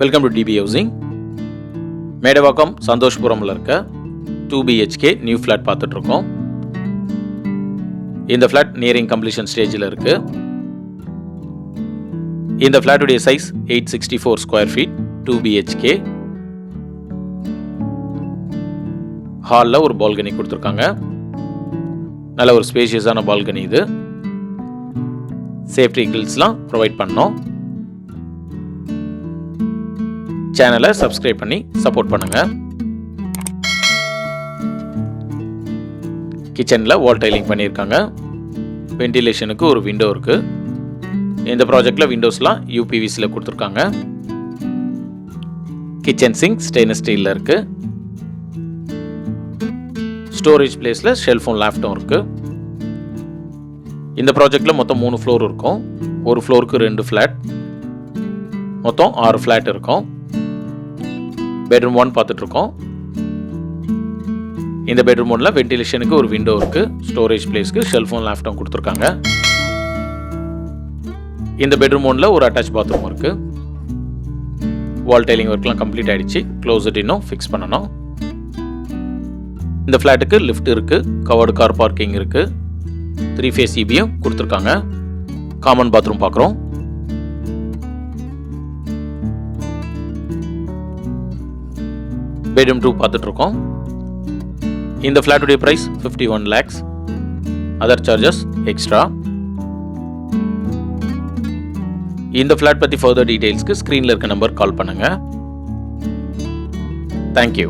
Welcome to DB housing. Medavakkam சந்தோஷ்புரமில் இருக்க 2 BHK new flat பார்த்துட்ருக்கோம். இந்த ஃப்ளாட் நியரிங் கம்ப்ளீஷன் ஸ்டேஜில் இருக்குது. இந்த ஃப்ளாட்டுடைய சைஸ் 864 ஸ்கொயர் ஃபீட், 2 BHK. ஹாலில் ஒரு பால்கனி கொடுத்துருக்காங்க. நல்ல ஒரு ஸ்பேஷியஸான பால்கனி இது. சேஃப்டி கில்ஸ்லாம் ப்ரொவைட் பண்ணோம். சேனலை சப்ஸ்கிரைப் பண்ணி சப்போர்ட் பண்ணுங்க. கிச்சனில் வால் டைலிங் பண்ணியிருக்காங்க. வென்டிலேஷனுக்கு ஒரு விண்டோ இருக்கு. இந்த ப்ராஜெக்டில் விண்டோஸ்லாம் UPVCயில் கொடுத்துருக்காங்க. கிச்சன் சிங்க் ஸ்டெயின்லெஸ் ஸ்டீலில் இருக்கு. ஸ்டோரேஜ் பிளேஸில் ஷெல்ஃபும் லேஃப்டும் இருக்கு. இந்த ப்ராஜெக்டில் மொத்தம் 3 ஃப்ளோர் இருக்கும். ஒரு ஃப்ளோருக்கு 2 ஃப்ளாட், மொத்தம் 6 ஃப்ளாட் இருக்கும். பெட்ரூம் 1 பார்த்துட்ருக்கோம். இந்த பெட்ரூம் 1ல் வென்டிலேஷனுக்கு ஒரு விண்டோ இருக்குது. ஸ்டோரேஜ் பிளேஸ்க்கு ஷெல்ஃபும் லேஃப்டும் கொடுத்துருக்காங்க. இந்த பெட்ரூம் 1ல் ஒரு அட்டாச் பாத்ரூம் இருக்குது. வால் டைலிங் ஒர்க்லாம் கம்ப்ளீட் ஆகிடுச்சு. க்ளோசட் இன்னும் ஃபிக்ஸ் பண்ணணும். இந்த ஃப்ளாட்டுக்கு லிஃப்ட் இருக்குது. கவர்டு கார் பார்க்கிங் இருக்குது. 3 ஃபேஸ் EBயும் கொடுத்துருக்காங்க. காமன் பாத்ரூம் பார்க்குறோம். பெட்ரூம் 2 பார்த்துட்ருக்கோம். இந்த ஃப்ளாட்டுடைய price 51 lakhs. Other charges extra. இந்த ஃப்ளாட் பற்றி ஃபர்தர் டீட்டெயில்ஸ்க்கு ஸ்க்ரீனில் இருக்க நம்பர் கால் பண்ணுங்கள். தேங்க்யூ.